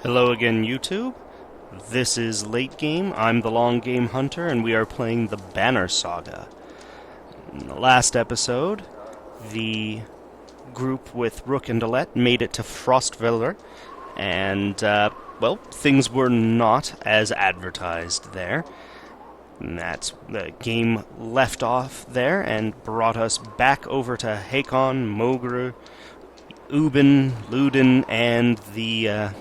Hello again, YouTube. This is Late Game. I'm the Long Game Hunter, and we are playing the Banner Saga. In the last episode, the group with Rook and Alette made it to Frostvelder, and, well, things were not as advertised there. And that's the game left off there and brought us back over to Hakon, Mogr, Ubin, Ludin, and the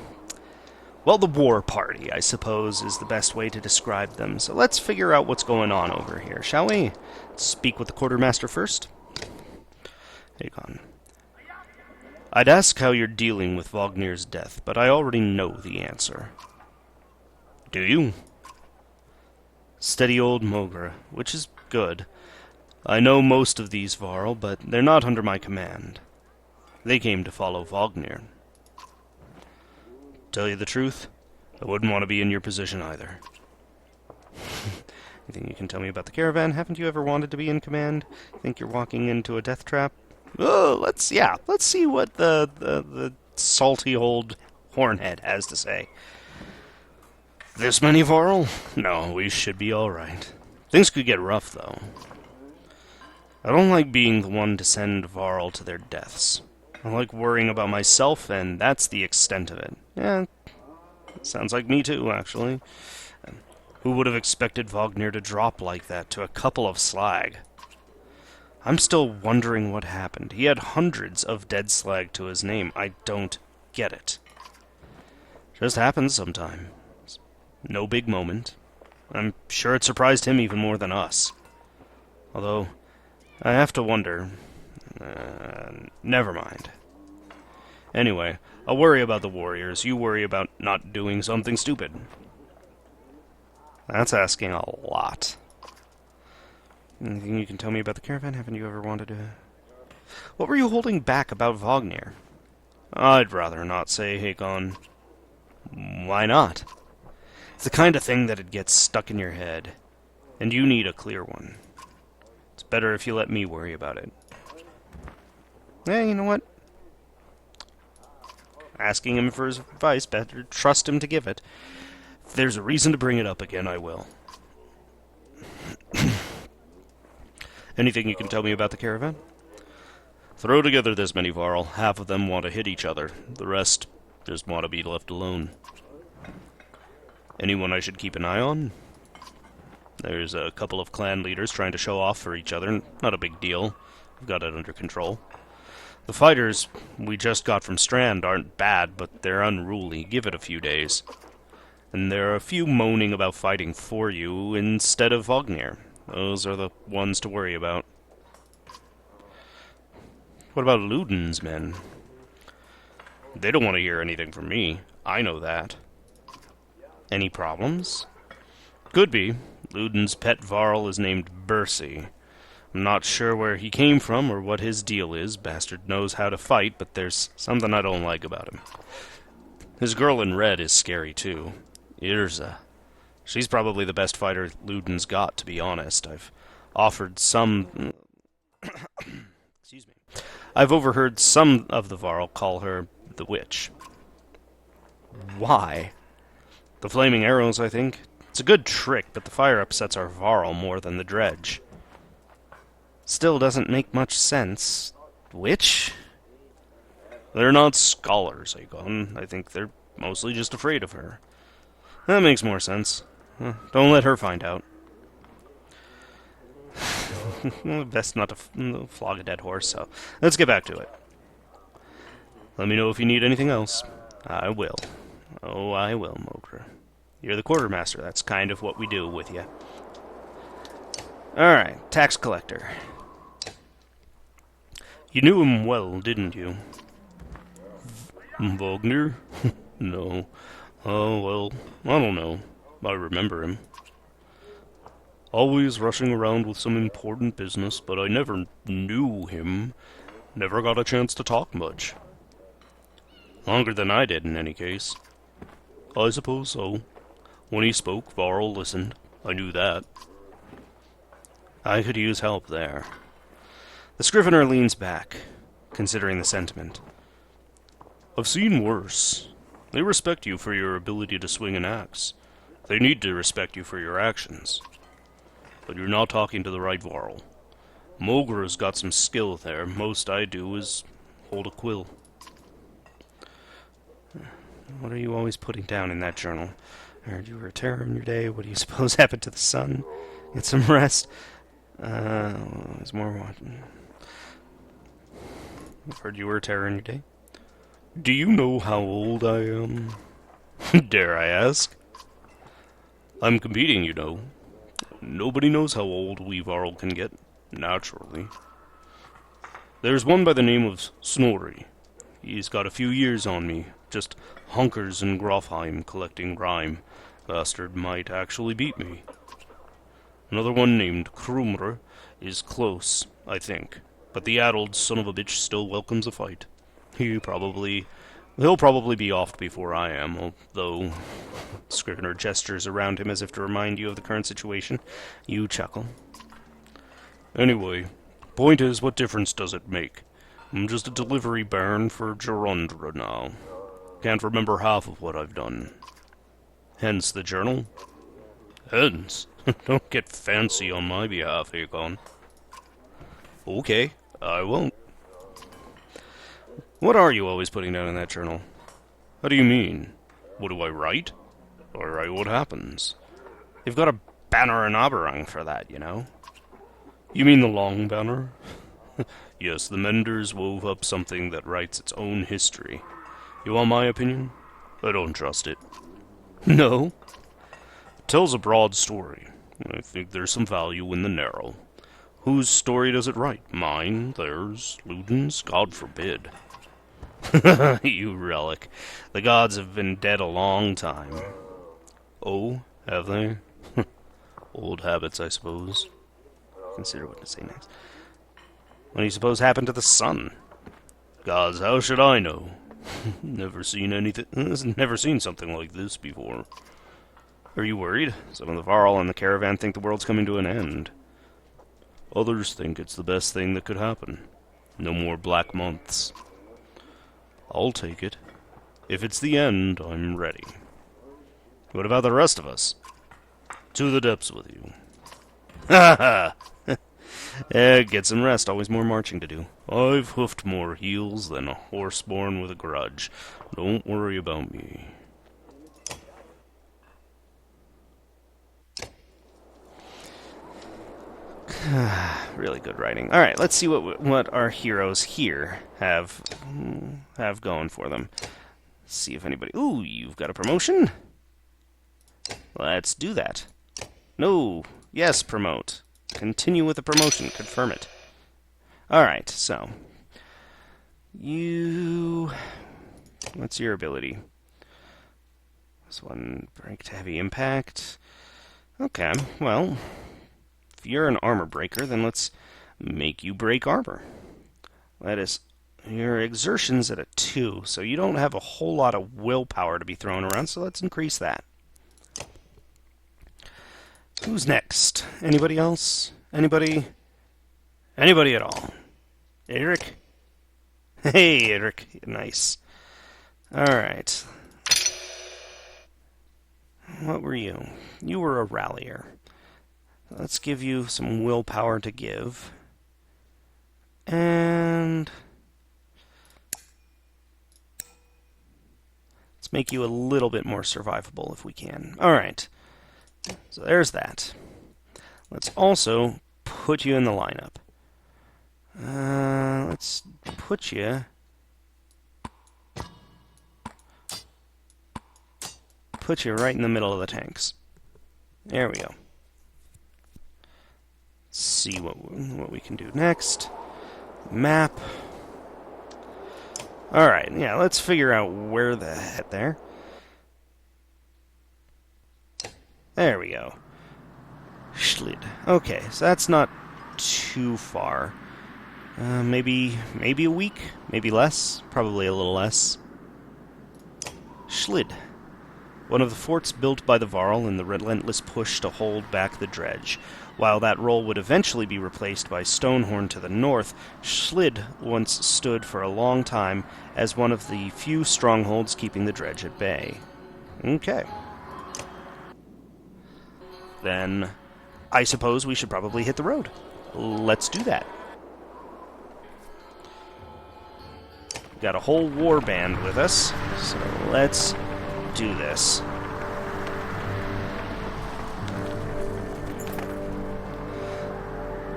war party, I suppose, is the best way to describe them. So let's figure out what's going on over here, shall we? Let's speak with the quartermaster first. Hakon. I'd ask how you're dealing with Vognir's death, but I already know the answer. Do you? Steady old Mogr, which is good. I know most of these varl, but they're not under my command. They came to follow Vognir. Tell you the truth, I wouldn't want to be in your position either. Anything you can tell me about the caravan? Haven't you ever wanted to be in command? Think you're walking into a death trap? Oh, let's see what the salty old hornhead has to say. This many varl? No, we should be alright. Things could get rough, though. I don't like being the one to send varl to their deaths. I like worrying about myself, and that's the extent of it. Yeah, sounds like me too, actually. Who would have expected Vognir to drop like that to a couple of slag? I'm still wondering what happened. He had hundreds of dead slag to his name. I don't get it. Just happens sometime. No big moment. I'm sure it surprised him even more than us. Although, I have to wonder... never mind. Anyway, I'll worry about the warriors. You worry about not doing something stupid. That's asking a lot. Anything you can tell me about the caravan? Haven't you ever wanted to... What were you holding back about Vognir? I'd rather not say, Hakon. Why not? It's the kind of thing that'd get stuck in your head. And you need a clear one. It's better if you let me worry about it. You know what? Asking him for his advice, better trust him to give it. If there's a reason to bring it up again, I will. Anything you can tell me about the caravan? Throw together this many varl. Half of them want to hit each other. The rest just want to be left alone. Anyone I should keep an eye on? There's a couple of clan leaders trying to show off for each other. Not a big deal. We've got it under control. The fighters we just got from Strand aren't bad, but they're unruly. Give it a few days. And there are a few moaning about fighting for you instead of Vognir. Those are the ones to worry about. What about Ludin's men? They don't want to hear anything from me. I know that. Any problems? Could be. Ludin's pet varl is named Bercy. I'm not sure where he came from or what his deal is. Bastard knows how to fight, but there's something I don't like about him. His girl in red is scary, too. Irza. She's probably the best fighter Ludin's got, to be honest. I've offered some... Excuse me. I've overheard some of the varl call her the witch. Why? The flaming arrows, I think. It's a good trick, but the fire upsets our varl more than the dredge. Still doesn't make much sense. Witch? They're not scholars, Hakon. I think they're mostly just afraid of her. That makes more sense. Don't let her find out. Best not to flog a dead horse, so let's get back to it. Let me know if you need anything else. I will. Oh, I will, Mogr. You're the quartermaster. That's kind of what we do with you. Alright, tax collector. You knew him well, didn't you? Vognir? No. Oh, well, I don't know. I remember him. Always rushing around with some important business, but I never knew him. Never got a chance to talk much. Longer than I did, in any case. I suppose so. When he spoke, varl listened. I knew that. I could use help there. The scrivener leans back, considering the sentiment. I've seen worse. They respect you for your ability to swing an axe. They need to respect you for your actions. But you're not talking to the right varl. Mogra's got some skill there. Most I do is hold a quill. What are you always putting down in that journal? I heard you were a terror in your day. What do you suppose happened to the sun? Get some rest. There's more watching. I've heard you were a terror in your day. Do you know how old I am? Dare I ask? I'm competing, you know. Nobody knows how old we varl can get, naturally. There's one by the name of Snorri. He's got a few years on me, just hunkers in Grofheim collecting rhyme. Bastard might actually beat me. Another one named Krumr is close, I think, but the addled son of a bitch still welcomes a fight. He'll probably be off before I am, although Scrivener gestures around him as if to remind you of the current situation. You chuckle. Anyway, point is, what difference does it make? I'm just a delivery baron for Gerundra now. Can't remember half of what I've done. Hence the journal. Hence? Don't get fancy on my behalf, Hakon. Okay, I won't. What are you always putting down in that journal? How do you mean? What do I write? I write what happens. You've got a banner and aberrang for that, you know. You mean the long banner? Yes, the Menders wove up something that writes its own history. You want my opinion? I don't trust it. No? It tells a broad story. I think there's some value in the narrow. Whose story does it write? Mine? Theirs? Ludin's? God forbid. You relic. The gods have been dead a long time. Oh, have they? Old habits, I suppose. Consider what to say next. What do you suppose happened to the sun? Gods, how should I know? Never seen something like this before. Are you worried? Some of the varl and the caravan think the world's coming to an end. Others think it's the best thing that could happen. No more black months. I'll take it. If it's the end, I'm ready. What about the rest of us? To the depths with you. Ha ha! Get some rest, always more marching to do. I've hoofed more heels than a horse born with a grudge. Don't worry about me. Really good writing. Alright, let's see what our heroes here have going for them. See if anybody... Ooh, you've got a promotion? Let's do that. No. Yes, promote. Continue with the promotion. Confirm it. Alright, so. What's your ability? This one, break to heavy impact. Okay, well, if you're an armor breaker, then let's make you break armor. Your exertion's at a 2, so you don't have a whole lot of willpower to be thrown around, so let's increase that. Who's next? Anybody else? Anybody? Anybody at all? Eric? Hey, Eric. Nice. Alright. What were you? You were a rallier. Let's give you some willpower to give. And let's make you a little bit more survivable if we can. Alright. So there's that. Let's also put you in the lineup. Let's put you... right in the middle of the tanks. There we go. See what we can do next. Map. Alright, yeah, let's figure out where the heck there. There we go. Schlid. Okay, so that's not too far. Maybe a week? Maybe less? Probably a little less. Schlid. one of the forts built by the varl in the relentless push to hold back the dredge. While that role would eventually be replaced by Stonehorn to the north, Schlid once stood for a long time as one of the few strongholds keeping the dredge at bay. Okay. Then I suppose we should probably hit the road. Let's do that. We've got a whole warband with us, so let's do this.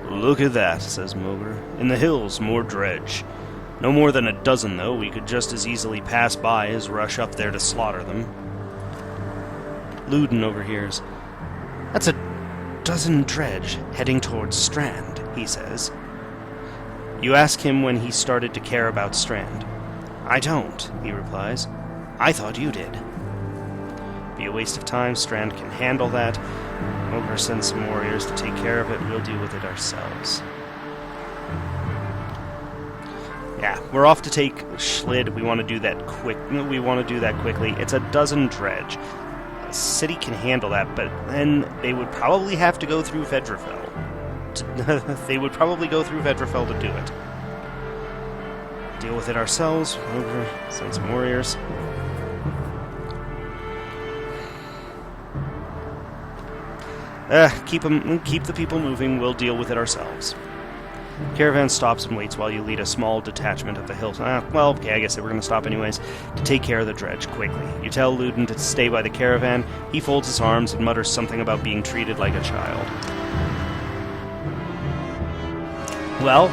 Look at that, says Mogr. In the hills, more dredge. No more than a dozen, though. We could just as easily pass by as rush up there to slaughter them. Luden overhears. That's a dozen dredge heading towards Strand, he says. You ask him when he started to care about Strand. I don't, he replies. I thought you did. Be a waste of time. Strand can handle that. Mogr sends some warriors to take care of it. We'll deal with it ourselves. Yeah, we're off to take Schlid. We want to do that quickly. It's a dozen dredge. A city can handle that, but then they would probably have to go through Vedrafell. They would probably go through Vedrafell to do it. Deal with it ourselves. Mogr send some warriors. Keep the people moving. We'll deal with it ourselves. Caravan stops and waits while you lead a small detachment of the hills. Well, okay, I guess they were going to stop anyways. To take care of the dredge quickly. You tell Luden to stay by the caravan. He folds his arms and mutters something about being treated like a child. Well,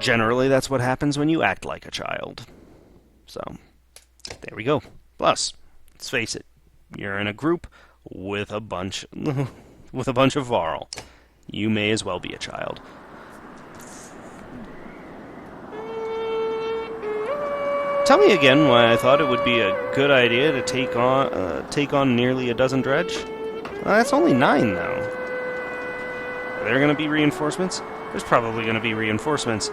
generally that's what happens when you act like a child. So, there we go. Plus, let's face it, you're in a group with a bunch of varl. You may as well be a child. Tell me again why I thought it would be a good idea to take on nearly a dozen dredge. That's only 9, though. Are there going to be reinforcements? There's probably going to be reinforcements.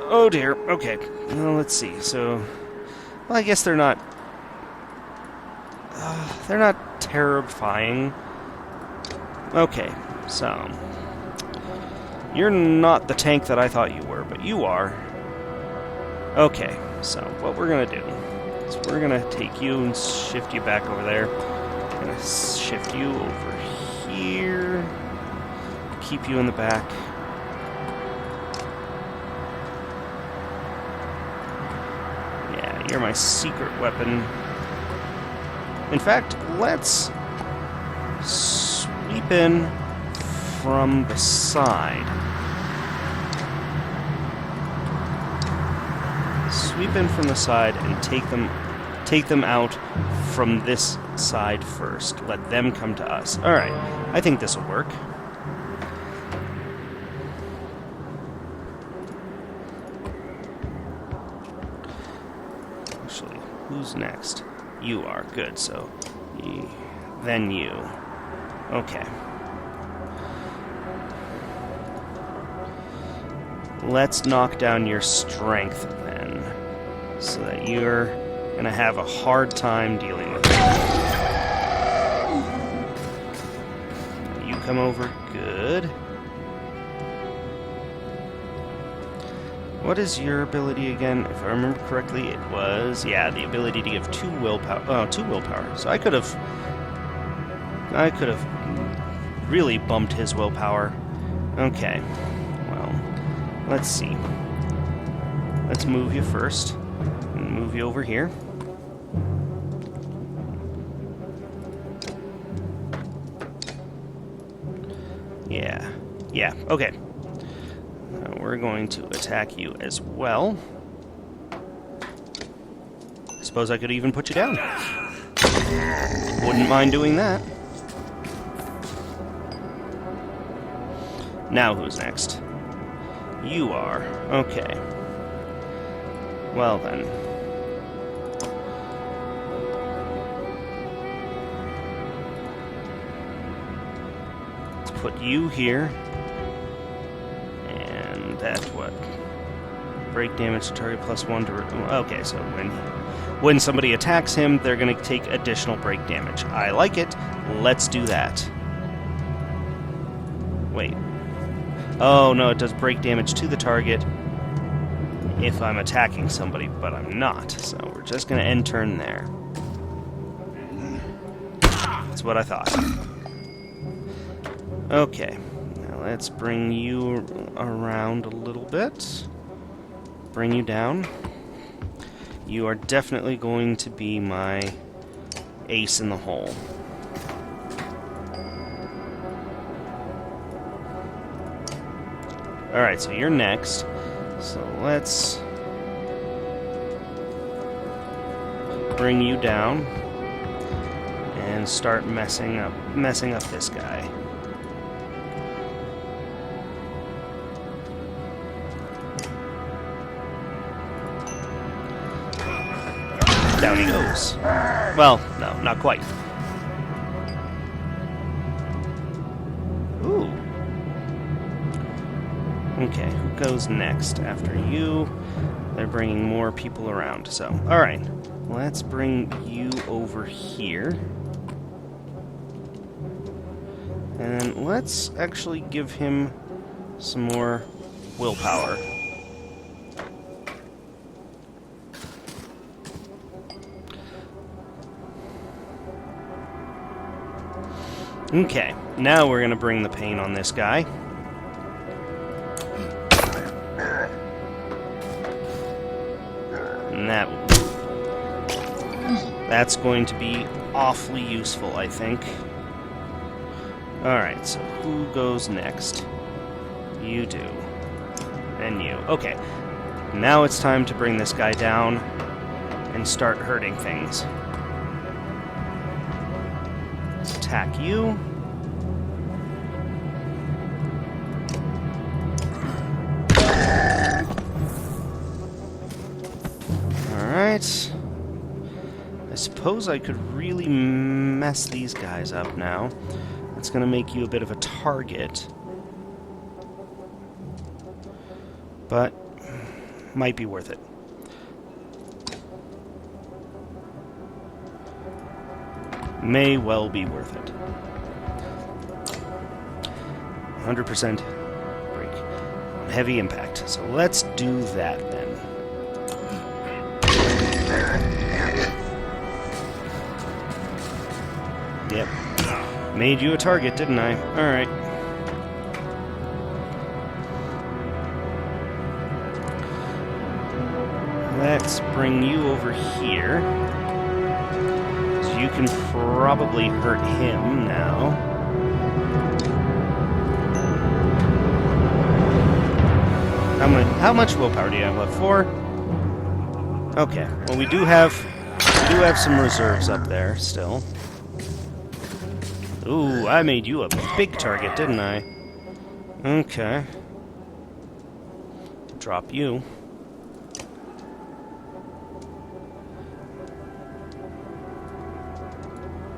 Oh dear. Okay. Well, let's see. So, well, I guess they're not. They're not terrifying. Okay. So, you're not the tank that I thought you were, but you are. Okay, so what we're going to do is we're going to take you and shift you back over there. I'm going to shift you over here. Keep you in the back. Yeah, you're my secret weapon. In fact, let's sweep in from the side. Sweep in from the side and take them out from this side first. Let them come to us. Alright, I think this will work. Actually, who's next? You are. Good, so then you. Okay. Let's knock down your strength, then, so that you're going to have a hard time dealing with it. You come over. Good. What is your ability again? If I remember correctly, it was, yeah, the ability to give 2 willpower. Oh, 2 willpower. So I could have really bumped his willpower. Okay. Let's see. Let's move you first. And move you over here. Yeah, okay. Now we're going to attack you as well. I suppose I could even put you down. Wouldn't mind doing that. Now who's next? You are. Okay. Well then. Let's put you here. And that what? Break damage to target +1 to... Okay, so when somebody attacks him, they're going to take additional break damage. I like it. Let's do that. Wait. Oh, no, it does break damage to the target if I'm attacking somebody, but I'm not. So we're just going to end turn there. That's what I thought. Okay. Now let's bring you around a little bit. Bring you down. You are definitely going to be my ace in the hole. Alright, so you're next. So let's bring you down and start messing up this guy. Down he goes. Well, no, not quite. Ooh. Okay, who goes next? After you, they're bringing more people around. So, alright. Let's bring you over here. And let's actually give him some more willpower. Okay, now we're going to bring the pain on this guy. And that's going to be awfully useful, I think. Alright, so who goes next? You do. And you. Okay, now it's time to bring this guy down and start hurting things. Let's attack you. Alright. I suppose I could really mess these guys up now. It's going to make you a bit of a target. But might be worth it. May well be worth it. 100% break. Heavy impact. So let's do that then. Yep. Made you a target, didn't I? Alright. Let's bring you over here. So you can probably hurt him now. How much willpower do you have left? 4? Okay. Well, we do have some reserves up there still. Ooh, I made you a big target, didn't I? Okay. Drop you.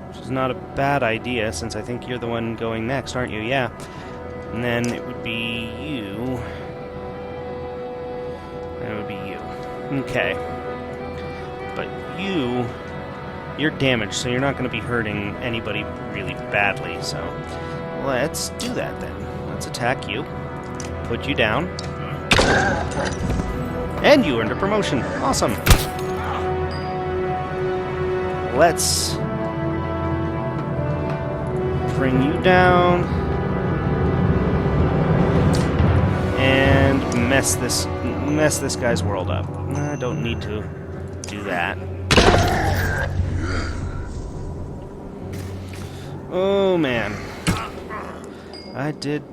Which is not a bad idea, since I think you're the one going next, aren't you? Yeah. And then it would be you. And it would be you. Okay. But you're damaged, so you're not going to be hurting anybody really badly, so let's do that then. Let's attack you. Put you down. And you earned a promotion. Awesome. Let's bring you down and mess this guy's world up. I don't need to do that. Oh man, I did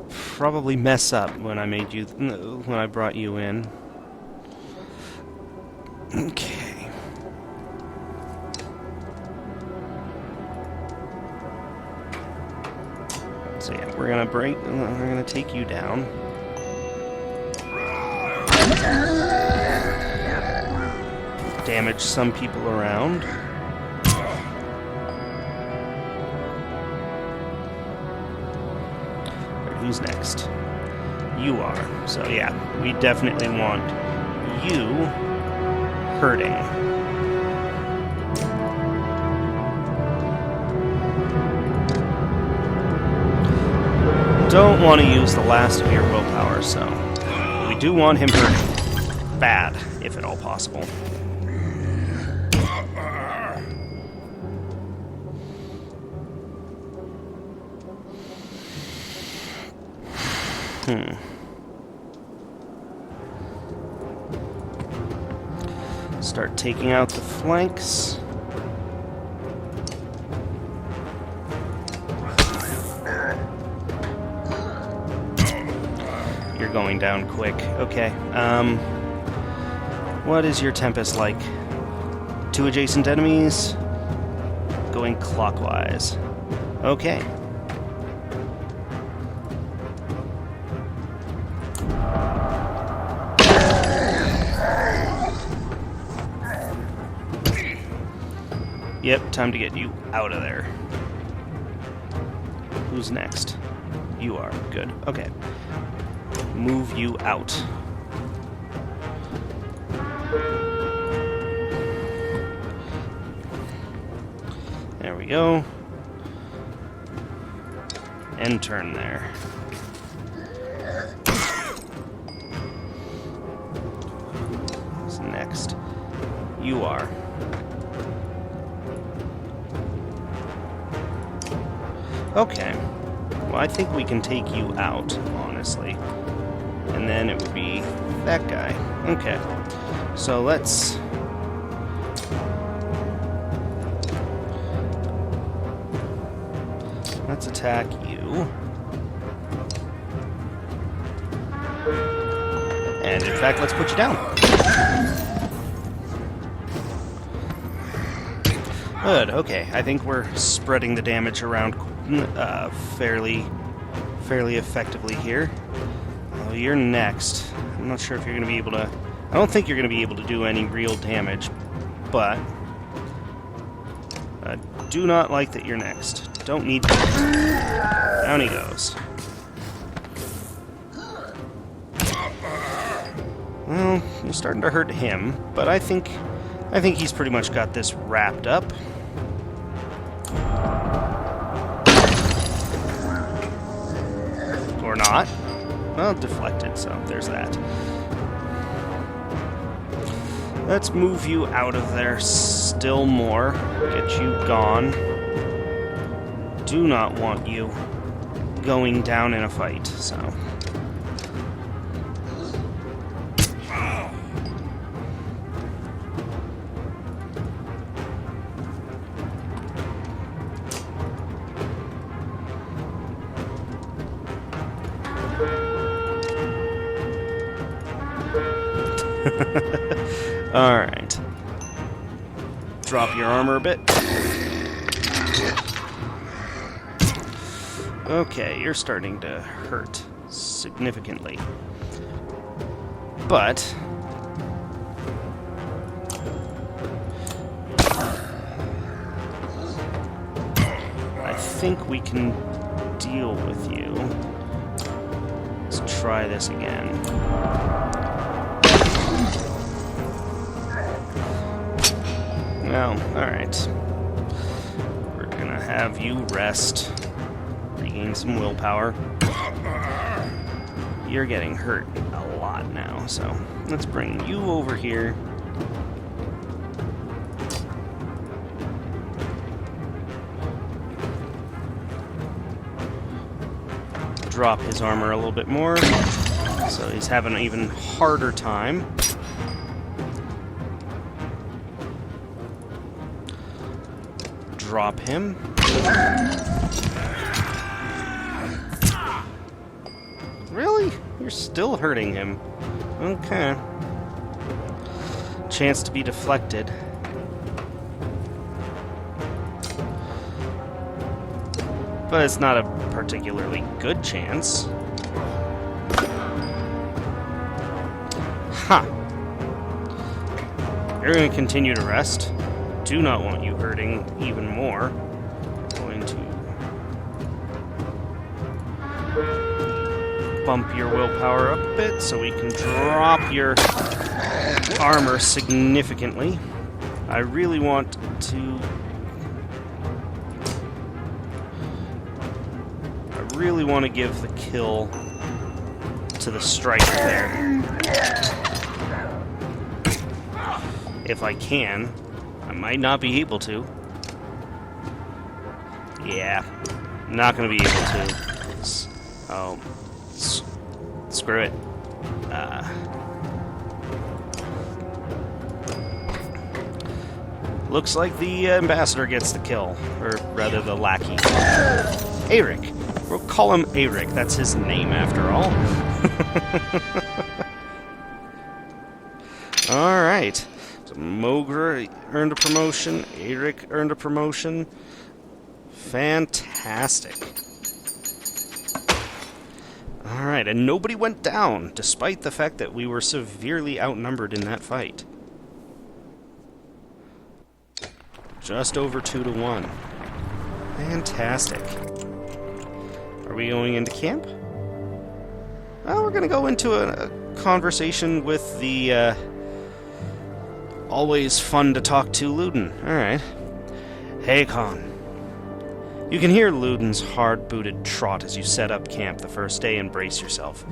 probably mess up when I brought you in. Okay. So yeah, we're gonna take you down. Damage some people around. Who's next? You are. So yeah, we definitely want you hurting. Don't want to use the last of your willpower, so we do want him hurting. Bad, if at all possible. Start taking out the flanks. You're going down quick. Okay. What is your Tempest like? 2 adjacent enemies. Going clockwise. Okay. Yep, time to get you out of there. Who's next? You are. Good. Okay. Move you out. There we go. End turn there. Who's next? You are. Okay. Well, I think we can take you out, honestly. And then it would be that guy. Okay. So let's... let's attack you. And in fact, let's put you down. Good, okay. I think we're spreading the damage around fairly effectively here. Well, you're next. I'm not sure if you're going to be able to... I don't think you're going to be able to do any real damage, but I do not like that you're next. Don't need that. Down he goes. Well, you're starting to hurt him, but I think he's pretty much got this wrapped up. Or not. Well, deflected, so there's that. Let's move you out of there still more. Get you gone. Do not want you going down in a fight, so... Alright. Drop your armor a bit. Okay, you're starting to hurt significantly. But... I think we can deal with you. Let's try this again. Well, alright. We're gonna have you rest. Regain some willpower. You're getting hurt a lot now, so let's bring you over here. Drop his armor a little bit more, so he's having an even harder time. Drop him. Really? You're still hurting him. Okay. Chance to be deflected. But it's not a particularly good chance. Ha! You're going to continue to rest. Do not want you hurting even more. Going to bump your willpower up a bit so we can drop your armor significantly. I really want to... give the kill to the striker there. If I can. I might not be able to. Yeah, not going to be able to. Oh, screw it. Looks like the ambassador gets the kill, or rather the lackey. Eric. We'll call him Eric. That's his name, after all. Alright. So Mogra earned a promotion. Eric earned a promotion. Fantastic. Alright, and nobody went down, despite the fact that we were severely outnumbered in that fight. Just over 2-1. Fantastic. Are we going into camp? Well, we're going to go into a conversation with the always fun to talk to Luden. Alright. Hey, Khan. You can hear Luden's hard-booted trot as you set up camp the first day and brace yourself.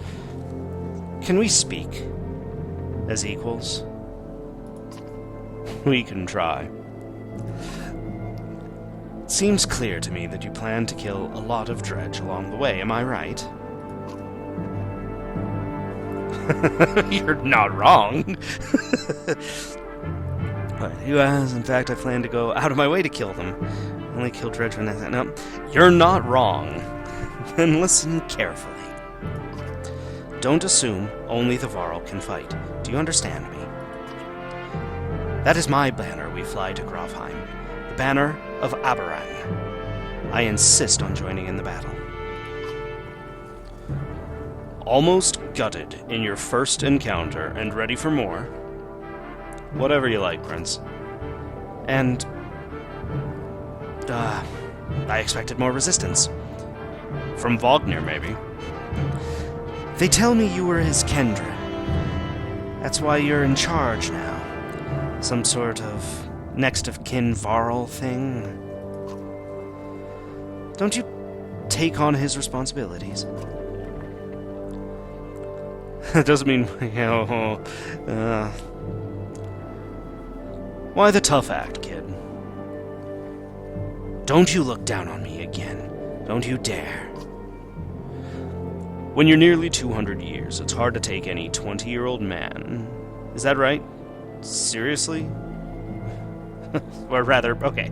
Can we speak as equals? We can try. It seems clear to me that you plan to kill a lot of dredge along the way, am I right? You're not wrong. But yes, in fact, I plan to go out of my way to kill them. Only kill dredge when that's... No, you're not wrong. Then listen carefully. Don't assume only the varl can fight. Do you understand me? That is my banner we fly to Grofheim. The banner of Aberrang. I insist on joining in the battle. Almost gutted in your first encounter and ready for more? Whatever you like, Prince. And... I expected more resistance. From Wagner, maybe. They tell me you were his kindred. That's why you're in charge now. Some sort of next-of-kin varl thing. Don't you take on his responsibilities? That doesn't mean... Why the tough act, kid? Don't you look down on me again. Don't you dare. When you're nearly 200 years, it's hard to take any 20-year-old man. Is that right? Seriously? Or rather, okay.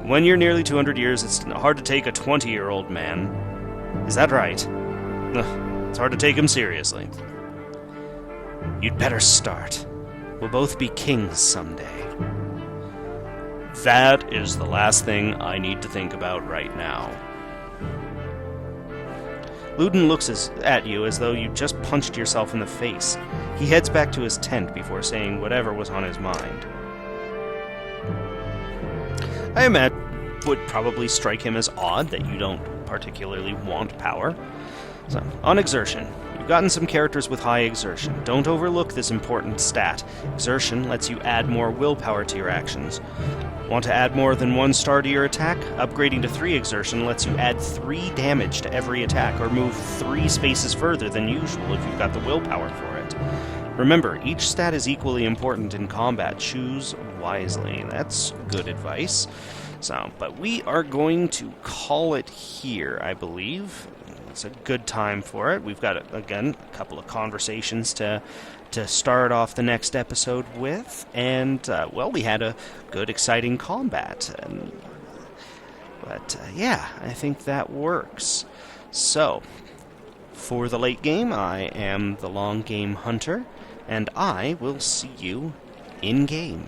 When you're nearly 200 years, it's hard to take a 20-year-old man. Is that right? It's hard to take him seriously. You'd better start. We'll both be kings someday. That is the last thing I need to think about right now. Luden looks at you as though you just punched yourself in the face. He heads back to his tent before saying whatever was on his mind. I imagine it would probably strike him as odd that you don't particularly want power. So, on exertion. You've gotten some characters with high exertion. Don't overlook this important stat. Exertion lets you add more willpower to your actions. Want to add more than 1 star to your attack? Upgrading to 3 exertion lets you add 3 damage to every attack, or move 3 spaces further than usual if you've got the willpower for it. Remember, each stat is equally important in combat. Choose wisely. That's good advice. So, but we are going to call it here, I believe. It's a good time for it. We've got, again, a couple of conversations to start off the next episode with, and, well, we had a good, exciting combat. But yeah, I think that works. So, for the late game, I am the long game hunter, and I will see you in game.